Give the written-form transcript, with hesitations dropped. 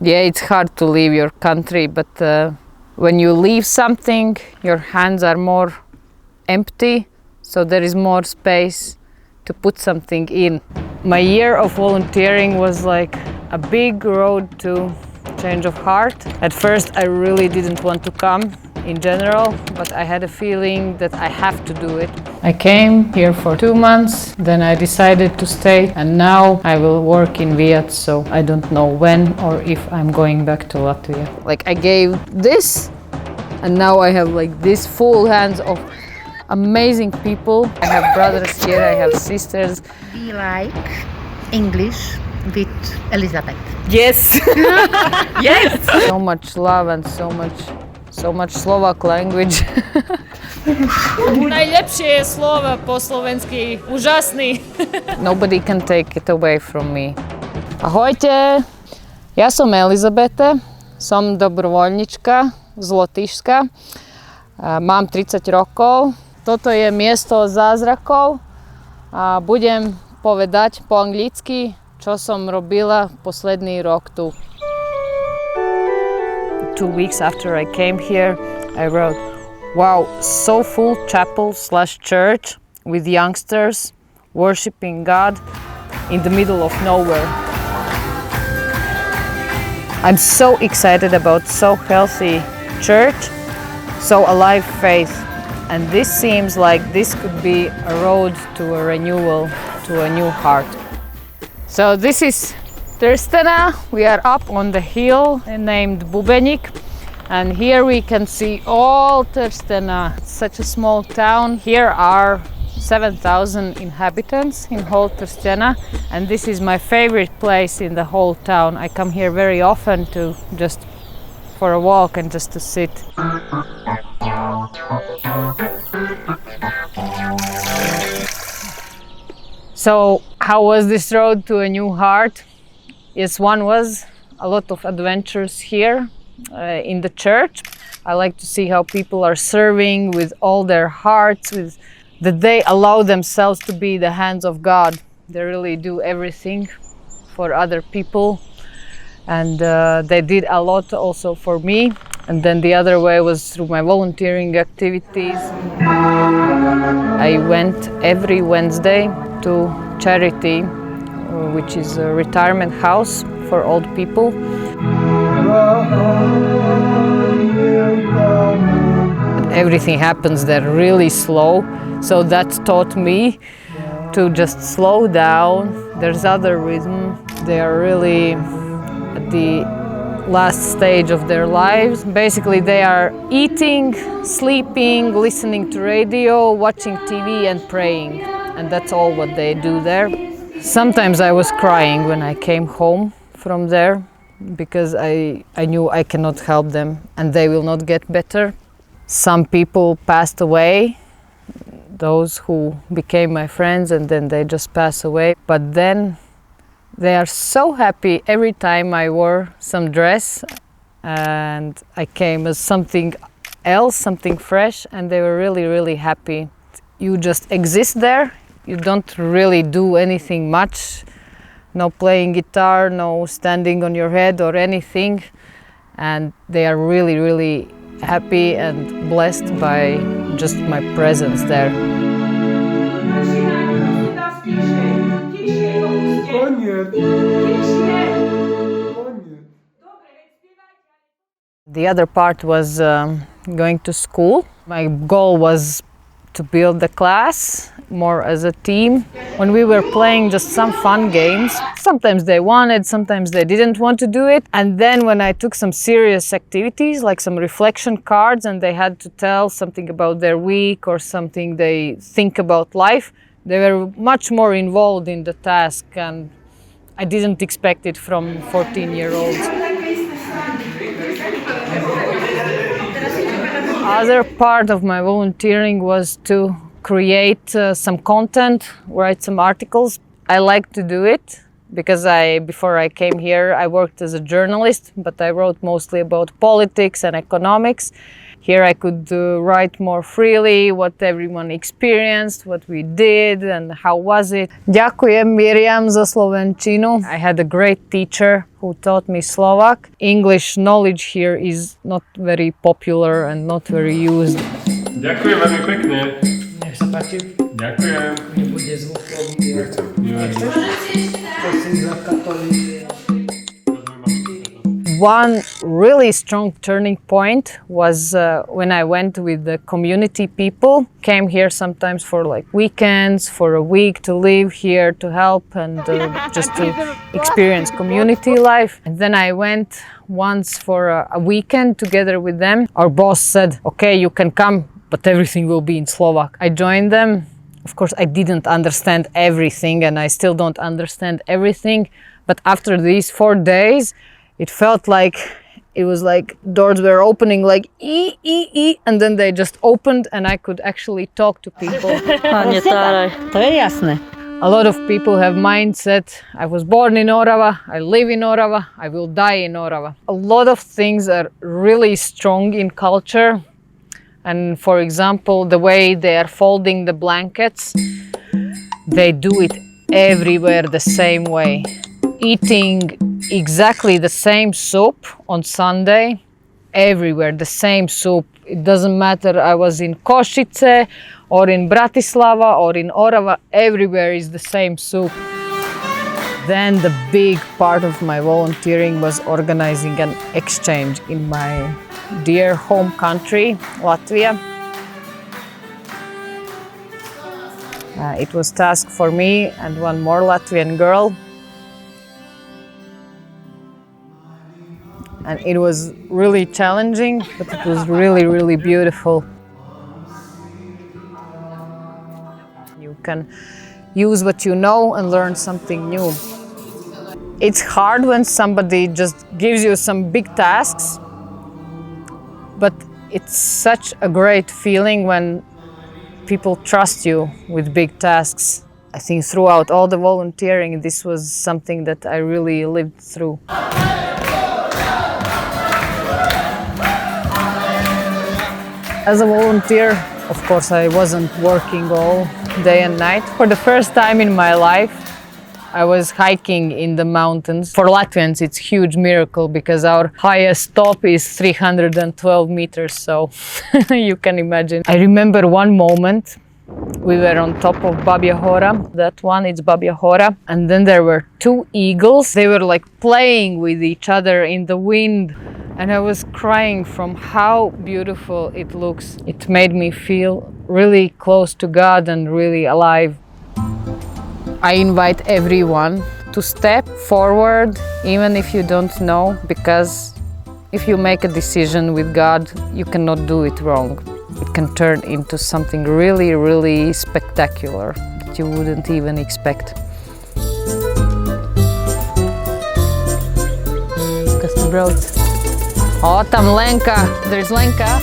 Yeah, it's hard to leave your country, but when you leave something, your hands are more empty, so there is more space to put something in. My year of volunteering was like a big road to change of heart. At first, I really didn't want to come in general, but I had a feeling that I have to do it. I came here for 2 months, then I decided to stay, and now I will work in Viat, so I don't know when or if I'm going back to Latvia. Like I gave this, and now I have like this full hands of amazing people. I have brothers here, I have sisters. We like English with Elizabete. Yes! Yes! So much love and so much Slovak language. Najljepše je slova po slovenski, užasný. Nobody can take it away from me. Ahojte, ja som Elizabete, som dobrovoľnička z Lotyšska. Mám 30 rokov. Toto je miesto zázrakov a budem povedať po anglicky, čo som robila posledný rok tu. 2 weeks after I came here, I wrote, wow, so full chapel/church with youngsters worshiping God in the middle of nowhere. I'm so excited about so healthy church, so alive faith, and this seems like this could be a road to a renewal, to a new heart. So this is Trstena. We are up on the hill named Bubenik, and here we can see all Trstena. It's such a small town. Here are 7,000 inhabitants in whole Trstena, and this is my favorite place in the whole town. I come here very often to just for a walk and just to sit. So how was this road to a new heart? Yes, one was a lot of adventures here in the church. I like to see how people are serving with all their hearts, that they allow themselves to be the hands of God. They really do everything for other people, and they did a lot also for me. And then the other way was through my volunteering activities. I went every Wednesday to charity, which is a retirement house for old people. Everything happens there really slow, so that taught me to just slow down. There's other rhythm. They are really at the last stage of their lives. Basically, they are eating, sleeping, listening to radio, watching TV and praying, and that's all what they do there. Sometimes I was crying when I came home from there because I knew I cannot help them and they will not get better. Some people passed away, those who became my friends, and then they just pass away. But then they are so happy every time I wore some dress and I came as something else, something fresh, and they were really, really happy. You just exist there. You don't really do anything much, no playing guitar, no standing on your head or anything, and they are really, really happy and blessed by just my presence there. The other part was going to school. My goal was to build the class more as a team. When we were playing just some fun games, sometimes they wanted, sometimes they didn't want to do it. And then when I took some serious activities, like some reflection cards, and they had to tell something about their week or something they think about life, they were much more involved in the task, and I didn't expect it from 14-year-olds. Other part of my volunteering was to create some content, write some articles. I like to do it because before I came here, I worked as a journalist, but I wrote mostly about politics and economics. Here I could write more freely what everyone experienced, what we did and how was it. Ďakujem Miriam za slovenčinu. I had a great teacher who taught me Slovak. English knowledge here is not very popular and not very used. Ďakujem veľmi pekne. Nech sa páči. Ďakujem. Nebude zvukový. Nevadí. Prosím za katolíky. One really strong turning point was when I went with the community people, came here sometimes for like weekends, for a week to live here, to help and just to experience community life. And then I went once for a weekend together with them. Our boss said, okay, you can come, but everything will be in Slovak. I joined them. Of course, I didn't understand everything and I still don't understand everything. But after these 4 days, it felt like it was like doors were opening like and then they just opened and I could actually talk to people. To je jasné. A lot of people have mindset, I was born in Orava, I live in Orava, I will die in Orava. A lot of things are really strong in culture. And for example, the way they are folding the blankets, they do it everywhere the same way. Eating exactly the same soup on Sunday, everywhere, the same soup. It doesn't matter, I was in Košice or in Bratislava or in Orava, everywhere is the same soup. Then the big part of my volunteering was organizing an exchange in my dear home country, Latvia. It was task for me and one more Latvian girl. And it was really challenging, but it was really, really beautiful. You can use what you know and learn something new. It's hard when somebody just gives you some big tasks, but it's such a great feeling when people trust you with big tasks. I think throughout all the volunteering, this was something that I really lived through. As a volunteer, of course, I wasn't working all day and night. For the first time in my life, I was hiking in the mountains. For Latvians, it's a huge miracle because our highest top is 312 meters, so you can imagine. I remember one moment, we were on top of Babja Hora. That one, it's Babja Hora. And then there were 2 eagles. They were like playing with each other in the wind. And I was crying from how beautiful it looks. It made me feel really close to God and really alive. I invite everyone to step forward, even if you don't know, because if you make a decision with God, you cannot do it wrong. It can turn into something really, really spectacular that you wouldn't even expect. Custom road. Oh, tam Lenka. There's Lenka.